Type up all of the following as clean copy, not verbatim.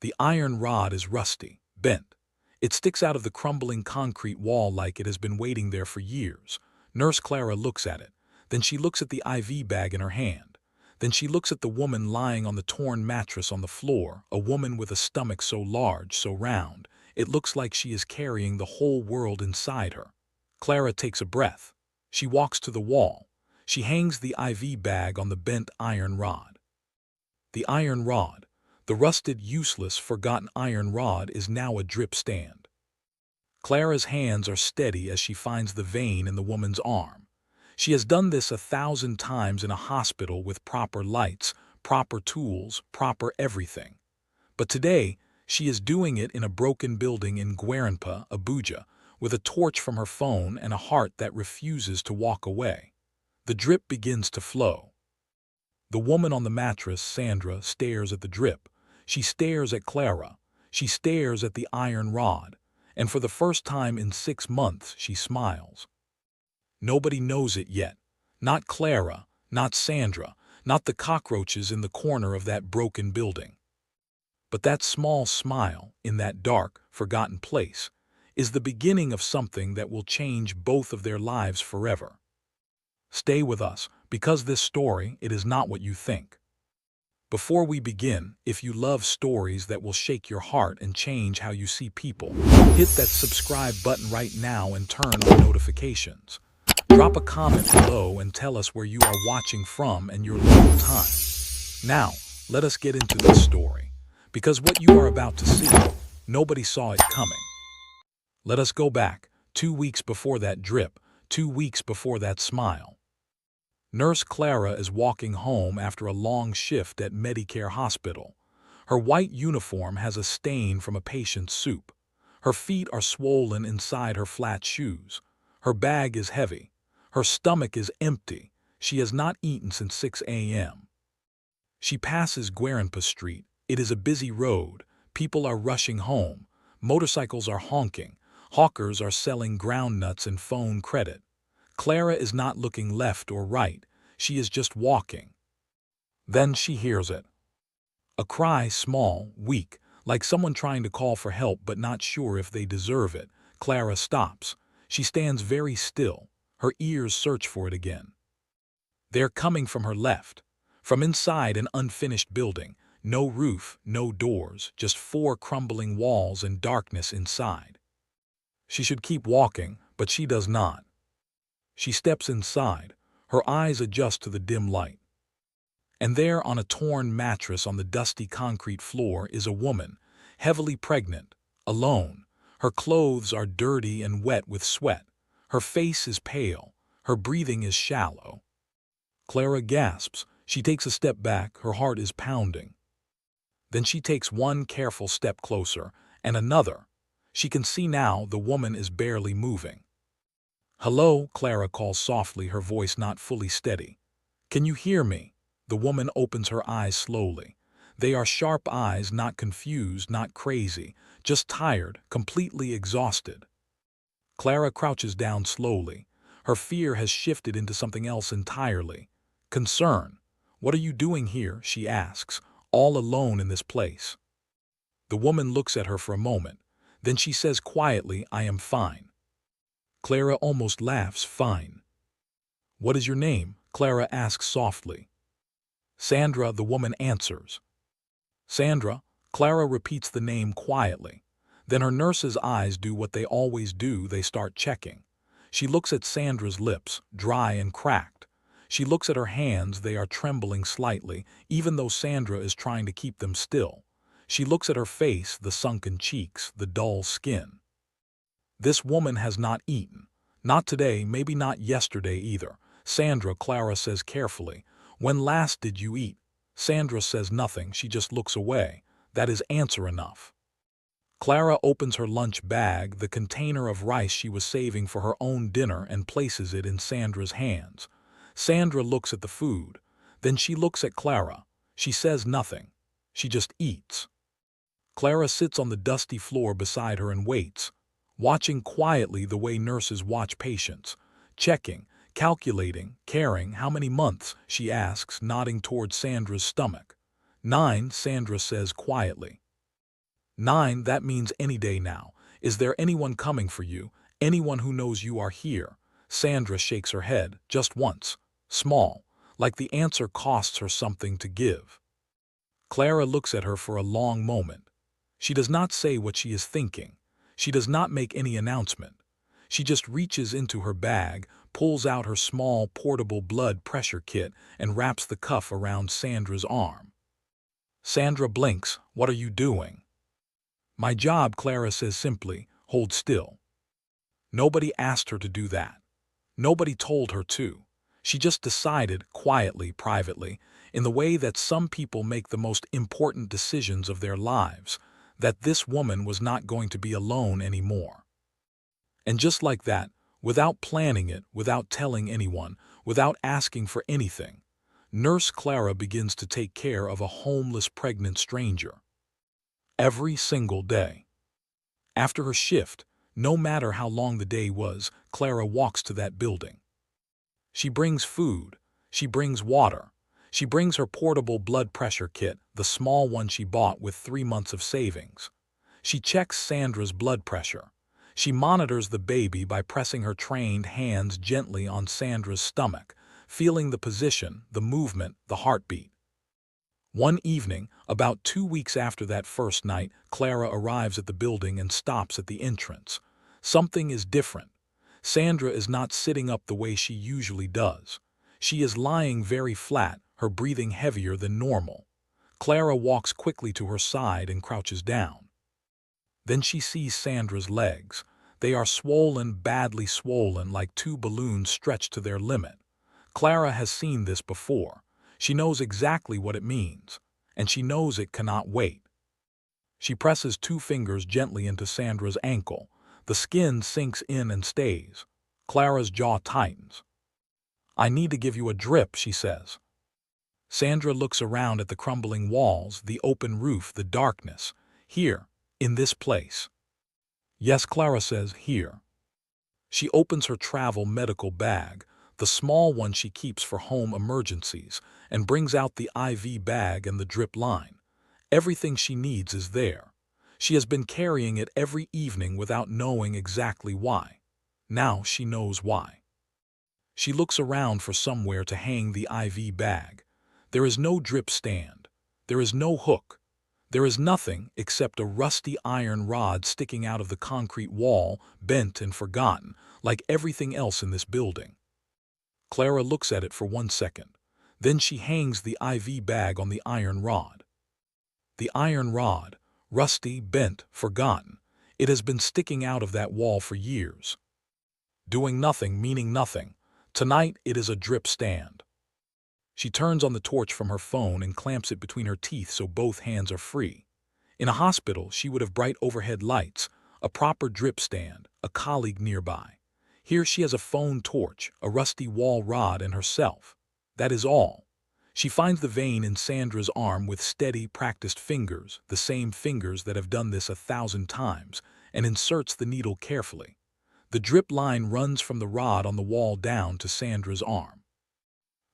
The iron rod is rusty, bent. It sticks out of the crumbling concrete wall like it has been waiting there for years. Nurse Clara looks at it. Then she looks at the IV bag in her hand. Then she looks at the woman lying on the torn mattress on the floor, a woman with a stomach so large, so round, it looks like she is carrying the whole world inside her. Clara takes a breath. She walks to the wall. She hangs the IV bag on the bent iron rod. The iron rod, the rusted, useless, forgotten iron rod, is now a drip stand. Clara's hands are steady as she finds the vein in the woman's arm. She has done this 1,000 times in a hospital with proper lights, proper tools, proper everything. But today, she is doing it in a broken building in Guarimpa, Abuja, with a torch from her phone and a heart that refuses to walk away. The drip begins to flow. The woman on the mattress, Sandra, stares at the drip. She stares at Clara. She stares at the iron rod. And for the first time in 6 months, she smiles. Nobody knows it yet. Not Clara, not Sandra, not the cockroaches in the corner of that broken building. But that small smile, in that dark, forgotten place, is the beginning of something that will change both of their lives forever. Stay with us, because this story, it is not what you think. Before we begin, if you love stories that will shake your heart and change how you see people, hit that subscribe button right now and turn on notifications. Drop a comment below and tell us where you are watching from and your local time. Now, let us get into this story, because what you are about to see, nobody saw it coming. Let us go back, 2 weeks before that drip, 2 weeks before that smile. Nurse Clara is walking home after a long shift at Medicare Hospital. Her white uniform has a stain from a patient's soup. Her feet are swollen inside her flat shoes. Her bag is heavy. Her stomach is empty. She has not eaten since 6 a.m. She passes Guarimpa Street. It is a busy road. People are rushing home. Motorcycles are honking. Hawkers are selling groundnuts and phone credit. Clara is not looking left or right. She is just walking. Then she hears it. A cry, small, weak, like someone trying to call for help but not sure if they deserve it. Clara stops. She stands very still. Her ears search for it again. They're coming from her left. From inside an unfinished building. No roof, no doors, just 4 crumbling walls and darkness inside. She should keep walking, but she does not. She steps inside. Her eyes adjust to the dim light. And there, on a torn mattress on the dusty concrete floor, is a woman, heavily pregnant, alone. Her clothes are dirty and wet with sweat. Her face is pale. Her breathing is shallow. Clara gasps. She takes a step back. Her heart is pounding. Then she takes one careful step closer, and another. She can see now the woman is barely moving. "Hello," Clara calls softly, her voice not fully steady. "Can you hear me?" The woman opens her eyes slowly. They are sharp eyes, not confused, not crazy, just tired, completely exhausted. Clara crouches down slowly. Her fear has shifted into something else entirely. Concern. "What are you doing here?" she asks, "all alone in this place?" The woman looks at her for a moment. Then she says quietly, "I am fine." Clara almost laughs. "Fine. What is your name?" Clara asks softly. "Sandra," the woman answers. "Sandra?" Clara repeats the name quietly. Then her nurse's eyes do what they always do, they start checking. She looks at Sandra's lips, dry and cracked. She looks at her hands, they are trembling slightly, even though Sandra is trying to keep them still. She looks at her face, the sunken cheeks, the dull skin. This woman has not eaten. Not today, maybe not yesterday either. "Sandra," Clara says carefully, "when last did you eat?" Sandra says nothing, she just looks away. That is answer enough. Clara opens her lunch bag, the container of rice she was saving for her own dinner, and places it in Sandra's hands. Sandra looks at the food. Then she looks at Clara. She says nothing. She just eats. Clara sits on the dusty floor beside her and waits, watching quietly the way nurses watch patients, checking, calculating, caring. "How many months?" she asks, nodding towards Sandra's stomach. "9," Sandra says quietly. 9, that means any day now. Is there anyone coming for you? Anyone who knows you are here? Sandra shakes her head, just once. Small, like the answer costs her something to give. Clara looks at her for a long moment. She does not say what she is thinking. She does not make any announcement. She just reaches into her bag, pulls out her small portable blood pressure kit, and wraps the cuff around Sandra's arm. Sandra blinks. What are you doing? My job, Clara says simply. Hold still. Nobody asked her to do that. Nobody told her to. She just decided, quietly, privately, in the way that some people make the most important decisions of their lives, that this woman was not going to be alone anymore. And just like that, without planning it, without telling anyone, without asking for anything, Nurse Clara begins to take care of a homeless pregnant stranger. Every single day. After her shift, no matter how long the day was, Clara walks to that building. She brings food, she brings water, she brings her portable blood pressure kit, the small one she bought with 3 months of savings. She checks Sandra's blood pressure. She monitors the baby by pressing her trained hands gently on Sandra's stomach, feeling the position, the movement, the heartbeat. One evening, about 2 weeks after that first night, Clara arrives at the building and stops at the entrance. Something is different. Sandra is not sitting up the way she usually does. She is lying very flat, her breathing heavier than normal. Clara walks quickly to her side and crouches down. Then she sees Sandra's legs. They are swollen, badly swollen, like 2 balloons stretched to their limit. Clara has seen this before. She knows exactly what it means, and she knows it cannot wait. She presses 2 fingers gently into Sandra's ankle. The skin sinks in and stays. Clara's jaw tightens. I need to give you a drip, she says. Sandra looks around at the crumbling walls, the open roof, the darkness. Here, in this place. Yes, Clara says, here. She opens her travel medical bag, the small one she keeps for home emergencies, and brings out the IV bag and the drip line. Everything she needs is there. She has been carrying it every evening without knowing exactly why. Now she knows why. She looks around for somewhere to hang the IV bag. There is no drip stand. There is no hook. There is nothing except a rusty iron rod sticking out of the concrete wall, bent and forgotten, like everything else in this building. Clara looks at it for 1 second. Then she hangs the IV bag on the iron rod. The iron rod, rusty, bent, forgotten. It has been sticking out of that wall for years. Doing nothing, meaning nothing. Tonight it is a drip stand. She turns on the torch from her phone and clamps it between her teeth so both hands are free. In a hospital, she would have bright overhead lights, a proper drip stand, a colleague nearby. Here she has a phone torch, a rusty wall rod, and herself. That is all. She finds the vein in Sandra's arm with steady, practiced fingers, the same fingers that have done this 1,000 times, and inserts the needle carefully. The drip line runs from the rod on the wall down to Sandra's arm.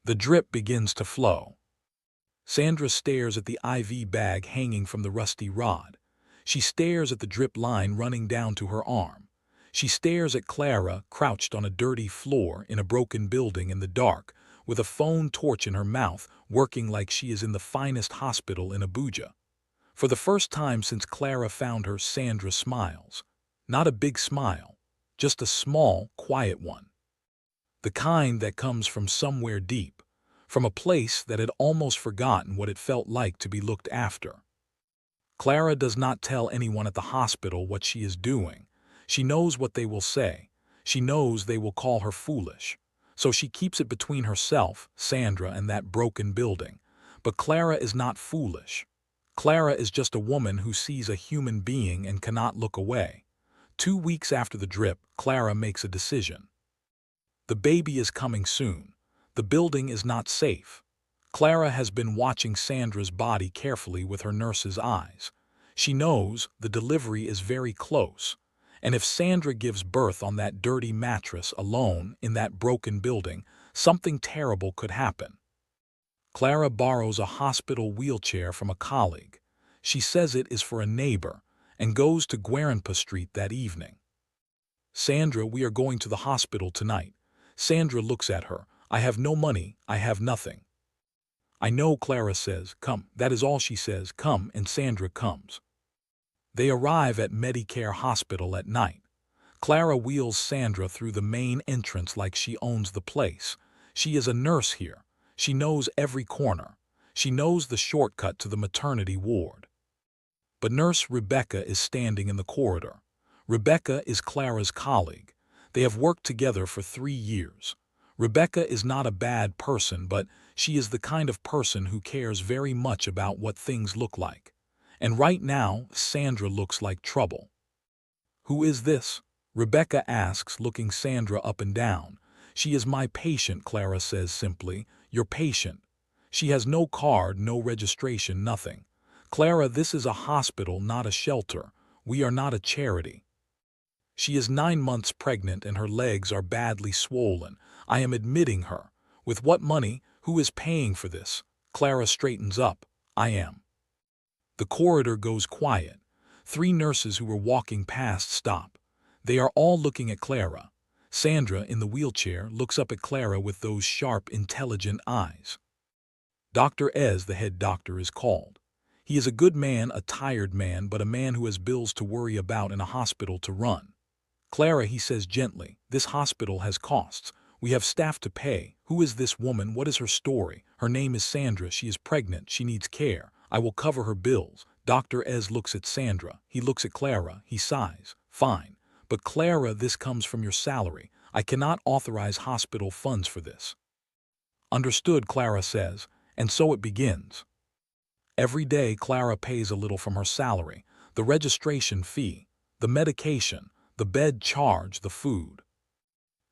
The drip begins to flow. Sandra stares at the IV bag hanging from the rusty rod. She stares at the drip line running down to her arm. She stares at Clara, crouched on a dirty floor in a broken building in the dark, with a phone torch in her mouth, working like she is in the finest hospital in Abuja. For the first time since Clara found her, Sandra smiles. Not a big smile, just a small, quiet one. The kind that comes from somewhere deep, from a place that had almost forgotten what it felt like to be looked after. Clara does not tell anyone at the hospital what she is doing. She knows what they will say. She knows they will call her foolish. So she keeps it between herself, Sandra, and that broken building. But Clara is not foolish. Clara is just a woman who sees a human being and cannot look away. 2 weeks after the drip, Clara makes a decision. The baby is coming soon. The building is not safe. Clara has been watching Sandra's body carefully with her nurse's eyes. She knows the delivery is very close. And if Sandra gives birth on that dirty mattress alone in that broken building, something terrible could happen. Clara borrows a hospital wheelchair from a colleague. She says it is for a neighbor. and goes to Guaranpa Street that evening. Sandra, we are going to the hospital tonight. Sandra looks at her. I have no money, I have nothing. I know, Clara says, come. That is all she says, come, and Sandra comes. They arrive at Medicare Hospital at night. Clara wheels Sandra through the main entrance like she owns the place. She is a nurse here. She knows every corner. She knows the shortcut to the maternity ward. But Nurse Rebecca is standing in the corridor. Rebecca is Clara's colleague. They have worked together for 3 years. Rebecca is not a bad person, but she is the kind of person who cares very much about what things look like. And right now, Sandra looks like trouble. Who is this? Rebecca asks, looking Sandra up and down. She is my patient, Clara says simply. Your patient. She has no card, no registration, nothing. Clara, this is a hospital, not a shelter. We are not a charity. She is 9 months pregnant and her legs are badly swollen. I am admitting her. With what money? Who is paying for this? Clara straightens up. I am. The corridor goes quiet. 3 nurses who were walking past stop. They are all looking at Clara. Sandra, in the wheelchair, looks up at Clara with those sharp, intelligent eyes. Dr. Ez, the head doctor, is called. He is a good man, a tired man, but a man who has bills to worry about and a hospital to run. Clara, he says gently, this hospital has costs. We have staff to pay. Who is this woman? What is her story? Her name is Sandra. She is pregnant. She needs care. I will cover her bills. Dr. Ez looks at Sandra. He looks at Clara. He sighs. Fine. But Clara, this comes from your salary. I cannot authorize hospital funds for this. Understood, Clara says, and so it begins. Every day Clara pays a little from her salary, the registration fee, the medication, the bed charge, the food.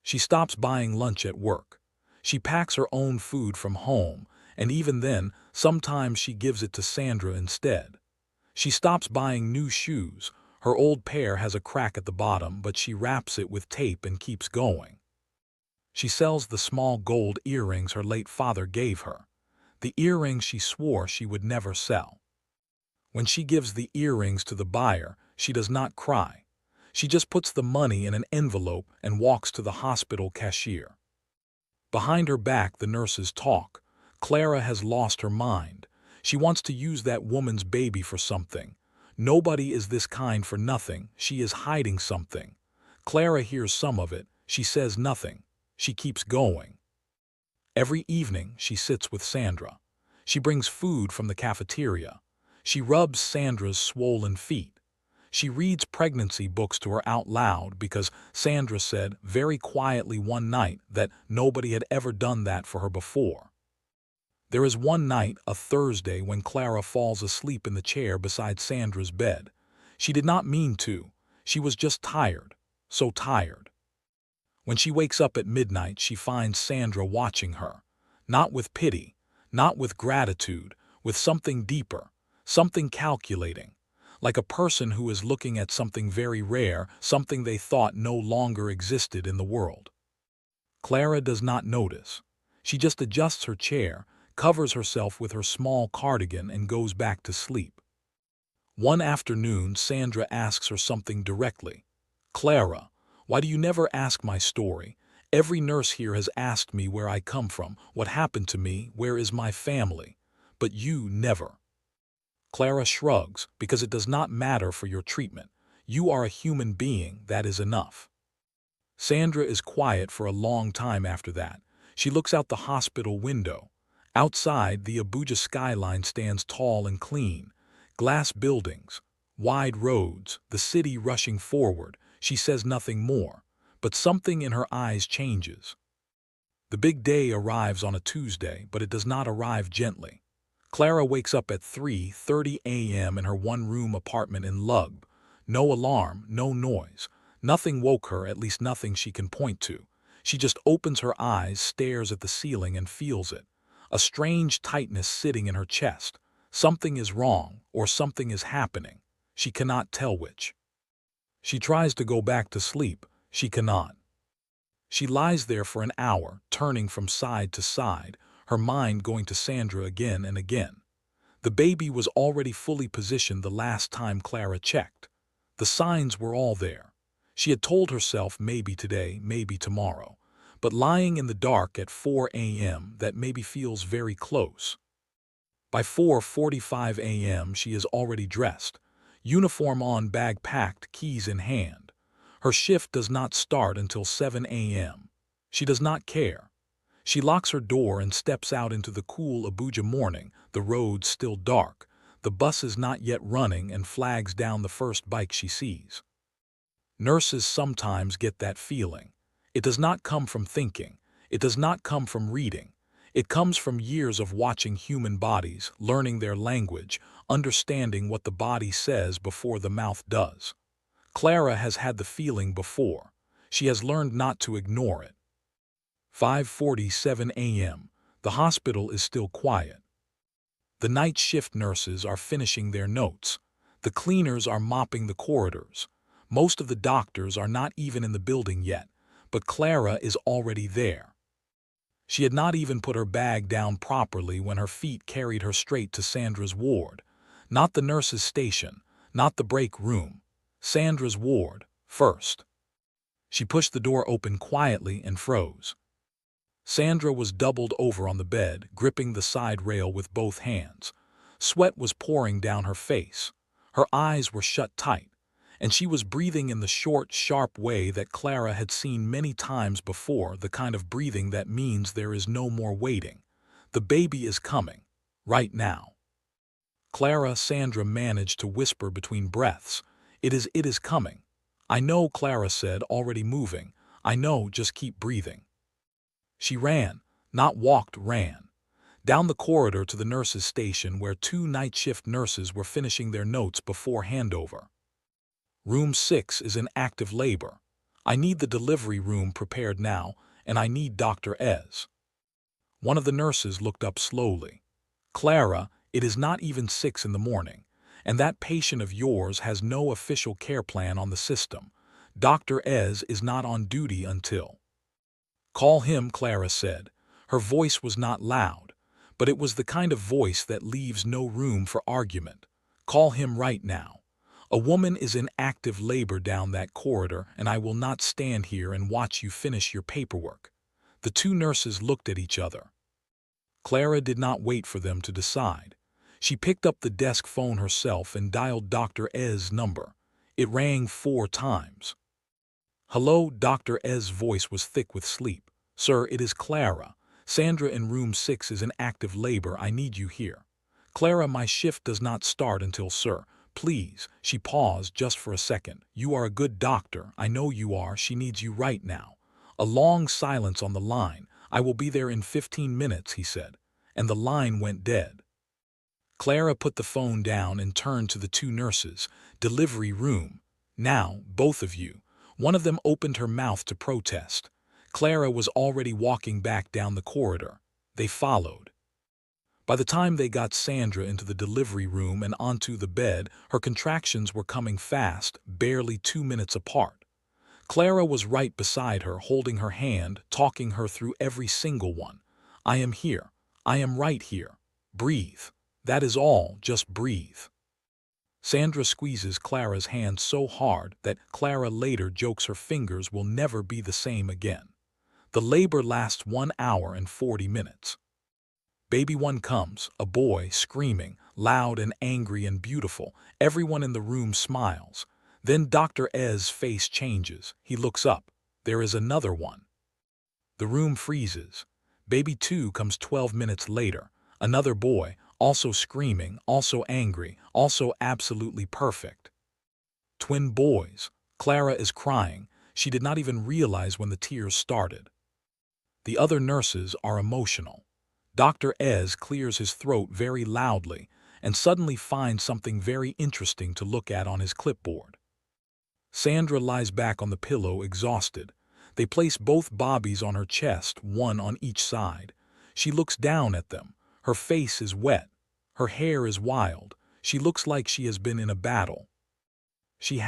She stops buying lunch at work. She packs her own food from home, and even then, sometimes she gives it to Sandra instead. She stops buying new shoes. Her old pair has a crack at the bottom, but she wraps it with tape and keeps going. She sells the small gold earrings her late father gave her, the earrings she swore she would never sell. When she gives the earrings to the buyer, she does not cry. She just puts the money in an envelope and walks to the hospital cashier. Behind her back, the nurses talk. Clara has lost her mind. She wants to use that woman's baby for something. Nobody is this kind for nothing. She is hiding something. Clara hears some of it. She says nothing. She keeps going. Every evening, she sits with Sandra. She brings food from the cafeteria. She rubs Sandra's swollen feet. She reads pregnancy books to her out loud because Sandra said very quietly one night that nobody had ever done that for her before. There is one night, a Thursday, when Clara falls asleep in the chair beside Sandra's bed. She did not mean to. She was just tired. So tired. When she wakes up at midnight, she finds Sandra watching her. Not with pity, not with gratitude, with something deeper, something calculating. Like a person who is looking at something very rare, something they thought no longer existed in the world. Clara does not notice. She just adjusts her chair, covers herself with her small cardigan, and goes back to sleep. One afternoon, Sandra asks her something directly. Clara, why do you never ask my story? Every nurse here has asked me where I come from, what happened to me, where is my family. But you never. Clara shrugs, because it does not matter for your treatment. You are a human being, that is enough. Sandra is quiet for a long time after that. She looks out the hospital window. Outside, the Abuja skyline stands tall and clean. Glass buildings, wide roads, the city rushing forward. She says nothing more, but something in her eyes changes. The big day arrives on a Tuesday, but it does not arrive gently. Clara wakes up at 3:30 a.m. in her one-room apartment in Lugb. No alarm, no noise. Nothing woke her, at least nothing she can point to. She just opens her eyes, stares at the ceiling, and feels it. A strange tightness sitting in her chest. Something is wrong, or something is happening. She cannot tell which. She tries to go back to sleep. She cannot. She lies there for an hour, turning from side to side, her mind going to Sandra again and again. The baby was already fully positioned the last time Clara checked. The signs were all there. She had told herself maybe today, maybe tomorrow. But lying in the dark at 4 a.m., that maybe feels very close. By 4:45 a.m. she is already dressed, uniform on, bag packed, keys in hand. Her shift does not start until 7 a.m. She does not care. She locks her door and steps out into the cool Abuja morning, the roads still dark, the bus is not yet running, and flags down the first bike she sees. Nurses sometimes get that feeling. It does not come from thinking. It does not come from reading. It comes from years of watching human bodies, learning their language, understanding what the body says before the mouth does. Clara has had the feeling before. She has learned not to ignore it. 5:47 a.m. The hospital is still quiet. The night shift nurses are finishing their notes. The cleaners are mopping the corridors. Most of the doctors are not even in the building yet, but Clara is already there. She had not even put her bag down properly when her feet carried her straight to Sandra's ward. Not the nurse's station, not the break room. Sandra's ward, first. She pushed the door open quietly and froze. Sandra was doubled over on the bed, gripping the side rail with both hands. Sweat was pouring down her face. Her eyes were shut tight, and she was breathing in the short, sharp way that Clara had seen many times before, the kind of breathing that means there is no more waiting. The baby is coming. Right now. Sandra managed to whisper between breaths. It is coming. I know, Clara said, already moving. I know, just keep breathing. She ran, not walked, ran. Down the corridor to the nurse's station where 2 night shift nurses were finishing their notes before handover. Room 6 is in active labor. I need the delivery room prepared now, and I need Dr. Ez. One of the nurses looked up slowly. Clara, it is not even 6 in the morning, and that patient of yours has no official care plan on the system. Dr. Ez is not on duty until. Call him, Clara said. Her voice was not loud, but it was the kind of voice that leaves no room for argument. Call him right now. A woman is in active labor down that corridor, and I will not stand here and watch you finish your paperwork. The 2 nurses looked at each other. Clara did not wait for them to decide. She picked up the desk phone herself and dialed Dr. Ez's number. It rang 4 times. Hello, Dr. Ez's voice was thick with sleep. Sir, it is Clara. Sandra in room 6 is in active labor. I need you here. Clara, my shift does not start until, sir. Please, she paused just for a second. You are a good doctor. I know you are. She needs you right now. A long silence on the line. I will be there in 15 minutes, he said. And the line went dead. Clara put the phone down and turned to the 2 nurses. Delivery room. Now, both of you. One of them opened her mouth to protest. Clara was already walking back down the corridor. They followed. By the time they got Sandra into the delivery room and onto the bed, her contractions were coming fast, barely 2 minutes apart. Clara was right beside her, holding her hand, talking her through every single one. I am here. I am right here. Breathe. That is all, just breathe. Sandra squeezes Clara's hand so hard that Clara later jokes her fingers will never be the same again. The labor lasts 1 hour and 40 minutes. Baby 1 comes, a boy, screaming, loud and angry and beautiful. Everyone in the room smiles. Then Dr. Ez's face changes. He looks up. There is another one. The room freezes. Baby 2 comes 12 minutes later. Another boy, also screaming, also angry, also absolutely perfect. Twin boys. Clara is crying. She did not even realize when the tears started. The other nurses are emotional. Dr. Ez clears his throat very loudly and suddenly finds something very interesting to look at on his clipboard. Sandra lies back on the pillow, exhausted. They place both bobbies on her chest, one on each side. She looks down at them. Her face is wet. Her hair is wild. She looks like she has been in a battle. She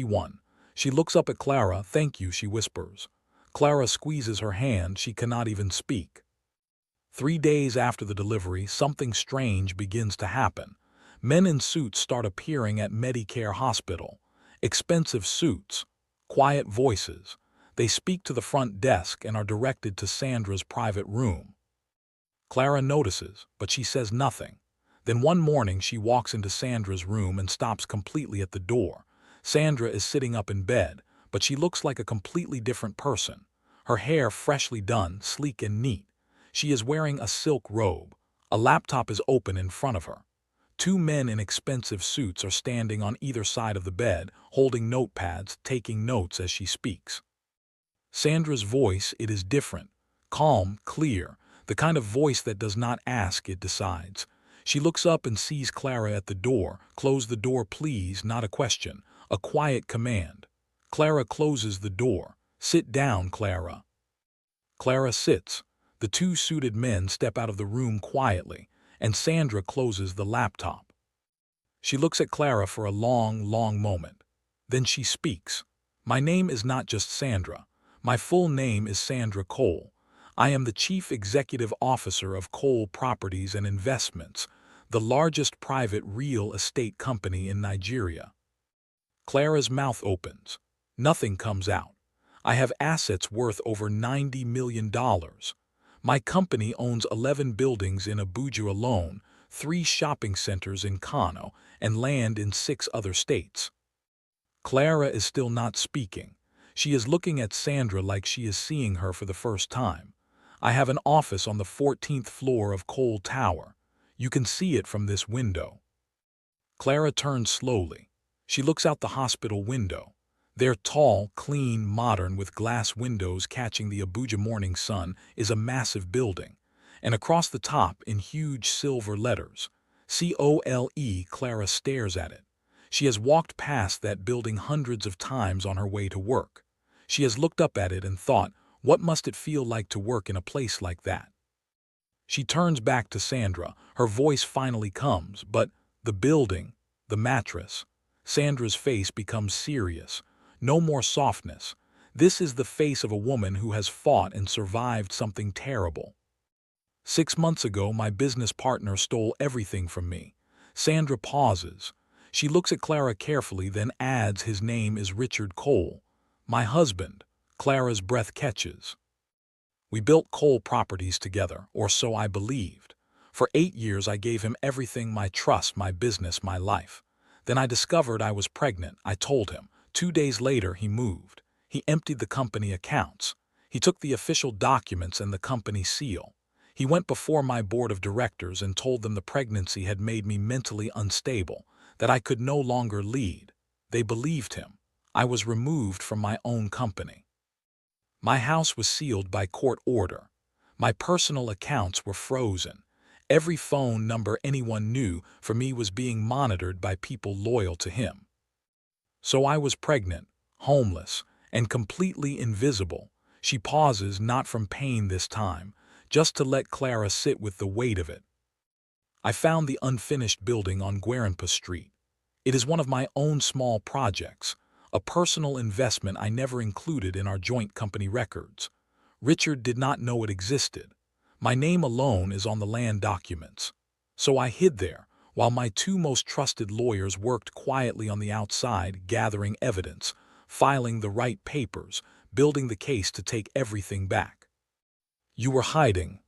won. She looks up at Clara. Thank you, she whispers. Clara squeezes her hand. She cannot even speak. 3 days after the delivery, something strange begins to happen. Men in suits start appearing at Medicare Hospital. Expensive suits, quiet voices. They speak to the front desk and are directed to Sandra's private room. Clara notices, but she says nothing. Then one morning she walks into Sandra's room and stops completely at the door. Sandra is sitting up in bed, but she looks like a completely different person. Her hair freshly done, sleek and neat. She is wearing a silk robe. A laptop is open in front of her. Two men in expensive suits are standing on either side of the bed, holding notepads, taking notes as she speaks. Sandra's voice, it is different. Calm, clear, the kind of voice that does not ask, it decides. She looks up and sees Clara at the door. "Close the door, please," not a question, a quiet command. Clara closes the door. "Sit down, Clara." Clara sits. The two suited men step out of the room quietly, and Sandra closes the laptop. She looks at Clara for a long, long moment. Then she speaks. "My name is not just Sandra. My full name is Sandra Cole. I am the Chief Executive Officer of Cole Properties and Investments, the largest private real estate company in Nigeria." Clara's mouth opens. Nothing comes out. "I have assets worth over $90 million. My company owns 11 buildings in Abuja alone, 3 shopping centers in Kano, and land in 6 other states." Clara is still not speaking. She is looking at Sandra like she is seeing her for the first time. "I have an office on the 14th floor of Cole Tower. You can see it from this window." Clara turns slowly. She looks out the hospital window. Their tall, clean, modern, with glass windows catching the Abuja morning sun, is a massive building. And across the top, in huge silver letters, COLE. Clara stares at it. She has walked past that building hundreds of times on her way to work. She has looked up at it and thought, what must it feel like to work in a place like that? She turns back to Sandra. Her voice finally comes, but the building, the mattress. Sandra's face becomes serious. No more softness. This is the face of a woman who has fought and survived something terrible. 6 months ago, my business partner stole everything from me. Sandra pauses. She looks at Clara carefully, then adds, "His name is Richard Cole. My husband." Clara's breath catches. "We built Cole Properties together, or so I believed. For 8 years I gave him everything, my trust, my business, my life. Then I discovered I was pregnant. I told him. 2 days later he moved. He emptied the company accounts. He took the official documents and the company seal. He went before my board of directors and told them the pregnancy had made me mentally unstable, that I could no longer lead. They believed him. I was removed from my own company. My house was sealed by court order. My personal accounts were frozen. Every phone number anyone knew for me was being monitored by people loyal to him. So I was pregnant, homeless, and completely invisible." She pauses, not from pain this time, just to let Clara sit with the weight of it. "I found the unfinished building on Guaranpa Street. It is one of my own small projects, a personal investment I never included in our joint company records. Richard did not know it existed. My name alone is on the land documents. So I hid there, while my 2 most trusted lawyers worked quietly on the outside, gathering evidence, filing the right papers, building the case to take everything back." "You were hiding,"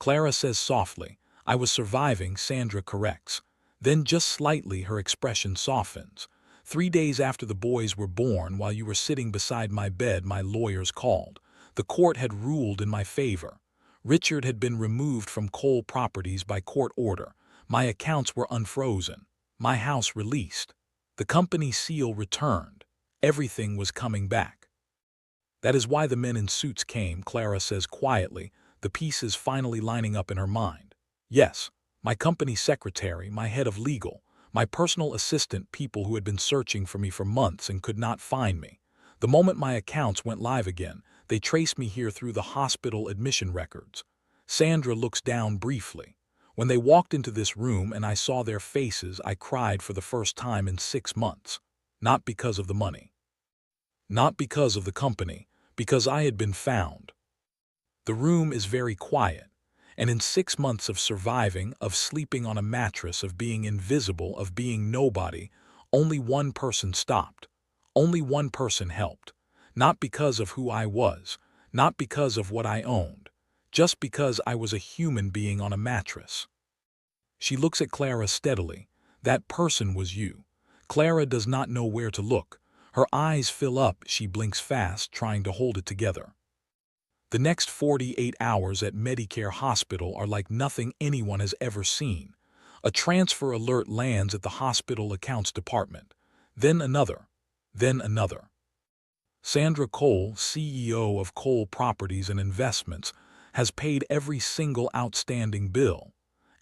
Clara says softly. "I was surviving," Sandra corrects. Then just slightly her expression softens. 3 days after the boys were born, while you were sitting beside my bed, my lawyers called. The court had ruled in my favor. Richard had been removed from Cole Properties by court order. My accounts were unfrozen. My house released. The company seal returned. Everything was coming back. That is why the men in suits came, Clara says quietly, the pieces finally lining up in her mind. Yes, my company secretary, my head of legal, my personal assistant, people who had been searching for me for months and could not find me. The moment my accounts went live again, they traced me here through the hospital admission records. Sandra looks down briefly. When they walked into this room and I saw their faces, I cried for the first time in 6 months. Not because of the money. Not because of the company, because I had been found. The room is very quiet, and in 6 months of surviving, of sleeping on a mattress, of being invisible, of being nobody, Only one person stopped. Only one person helped. Not because of who I was, not because of what I owned, just because I was a human being on a mattress. She looks at Clara steadily. That person was you. Clara does not know where to look. Her eyes fill up, she blinks fast, trying to hold it together. The next 48 hours at Medicare Hospital are like nothing anyone has ever seen. A transfer alert lands at the hospital accounts department. Then another. Then another. Sandra Cole, CEO of Cole Properties and Investments, has paid every single outstanding bill.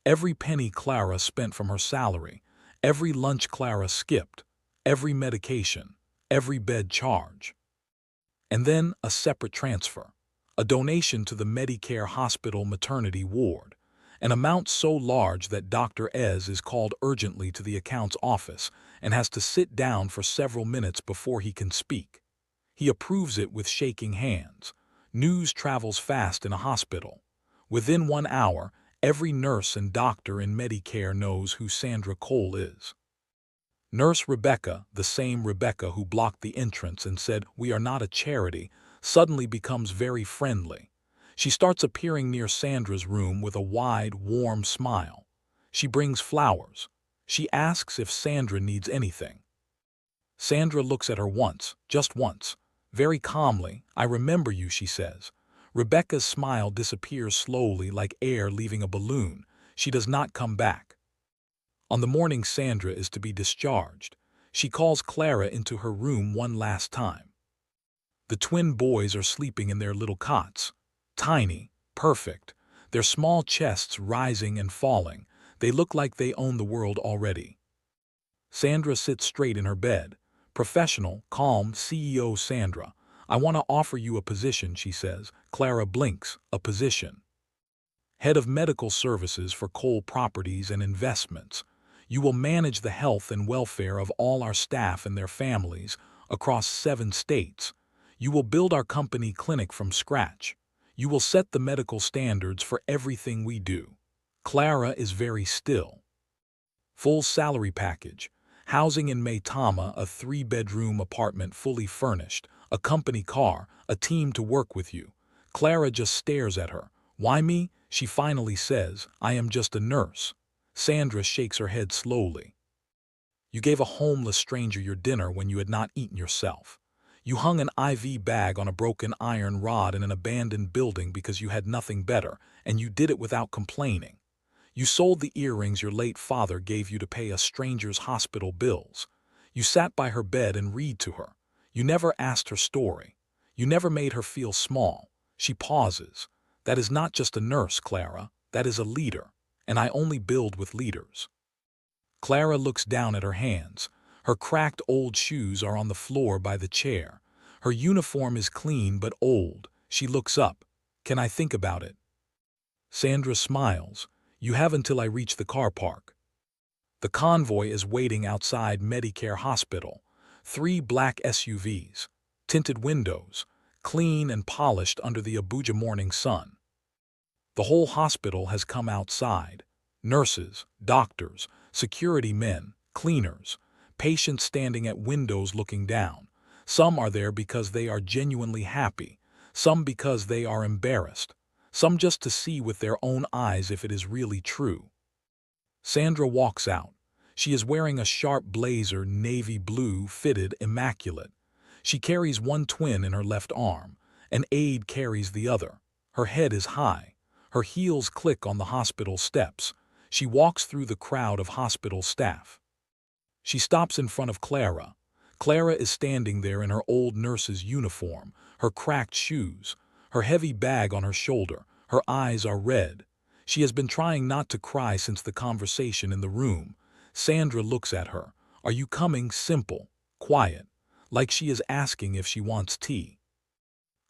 Every penny Clara spent from her salary, every lunch Clara skipped, every medication, every bed charge. And then a separate transfer, a donation to the Medicare Hospital maternity ward, an amount so large that Dr. Ez is called urgently to the accounts office and has to sit down for several minutes before he can speak. He approves it with shaking hands. News travels fast in a hospital. Within 1 hour, every nurse and doctor in Medicare knows who Sandra Cole is. Nurse Rebecca, the same Rebecca who blocked the entrance and said, "We are not a charity," suddenly becomes very friendly. She starts appearing near Sandra's room with a wide, warm smile. She brings flowers. She asks if Sandra needs anything. Sandra looks at her once, just once. Very calmly, "I remember you," she says. Rebecca's smile disappears slowly like air leaving a balloon. She does not come back. On the morning Sandra is to be discharged, she calls Clara into her room one last time. The twin boys are sleeping in their little cots. Tiny, perfect, their small chests rising and falling. They look like they own the world already. Sandra sits straight in her bed. Professional, calm, CEO Sandra. "I want to offer you a position," she says. Clara blinks. "A position?" "Head of Medical Services for Cole Properties and Investments. You will manage the health and welfare of all our staff and their families across 7 states. You will build our company clinic from scratch. You will set the medical standards for everything we do." Clara is very still. Full salary package. Housing in Maitama, a 3-bedroom apartment fully furnished, a company car, a team to work with you. Clara just stares at her. "Why me?" she finally says. "I am just a nurse." Sandra shakes her head slowly. "You gave a homeless stranger your dinner when you had not eaten yourself. You hung an IV bag on a broken iron rod in an abandoned building because you had nothing better, and you did it without complaining. You sold the earrings your late father gave you to pay a stranger's hospital bills. You sat by her bed and read to her. You never asked her story. You never made her feel small." She pauses. "That is not just a nurse, Clara. That is a leader. And I only build with leaders." Clara looks down at her hands. Her cracked old shoes are on the floor by the chair. Her uniform is clean but old. She looks up. "Can I think about it?" Sandra smiles. "You have until I reach the car park." The convoy is waiting outside Medicare Hospital. 3 black SUVs, tinted windows, clean and polished under the Abuja morning sun. The whole hospital has come outside. Nurses, doctors, security men, cleaners, patients standing at windows looking down. Some are there because they are genuinely happy, some because they are embarrassed, some just to see with their own eyes if it is really true. Sandra walks out. She is wearing a sharp blazer, navy blue, fitted, immaculate. She carries one twin in her left arm. An aide carries the other. Her head is high. Her heels click on the hospital steps. She walks through the crowd of hospital staff. She stops in front of Clara. Clara is standing there in her old nurse's uniform, her cracked shoes, her heavy bag on her shoulder. Her eyes are red. She has been trying not to cry since the conversation in the room. Sandra looks at her. "Are you coming?" Simple, quiet, like she is asking if she wants tea.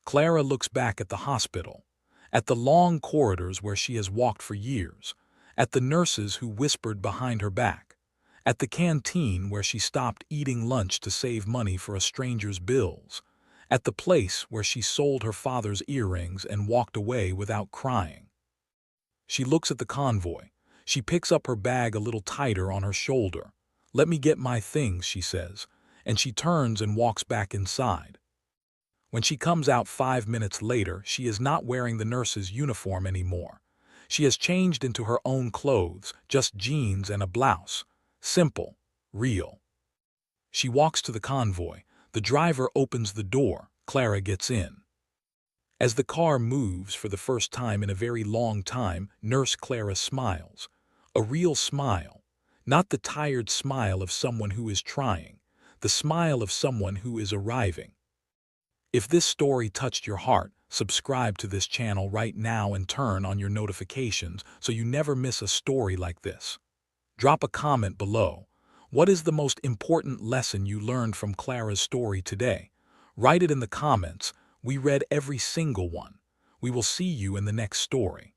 Clara looks back at the hospital, at the long corridors where she has walked for years, at the nurses who whispered behind her back, at the canteen where she stopped eating lunch to save money for a stranger's bills, at the place where she sold her father's earrings and walked away without crying. She looks at the convoy. She picks up her bag a little tighter on her shoulder. "Let me get my things," she says, and she turns and walks back inside. When she comes out 5 minutes later, she is not wearing the nurse's uniform anymore. She has changed into her own clothes, just jeans and a blouse. Simple, real. She walks to the convoy. The driver opens the door. Clara gets in. As the car moves for the first time in a very long time, Nurse Clara smiles. A real smile. Not the tired smile of someone who is trying. The smile of someone who is arriving. If this story touched your heart, subscribe to this channel right now and turn on your notifications so you never miss a story like this. Drop a comment below. What is the most important lesson you learned from Clara's story today? Write it in the comments. We read every single one. We will see you in the next story.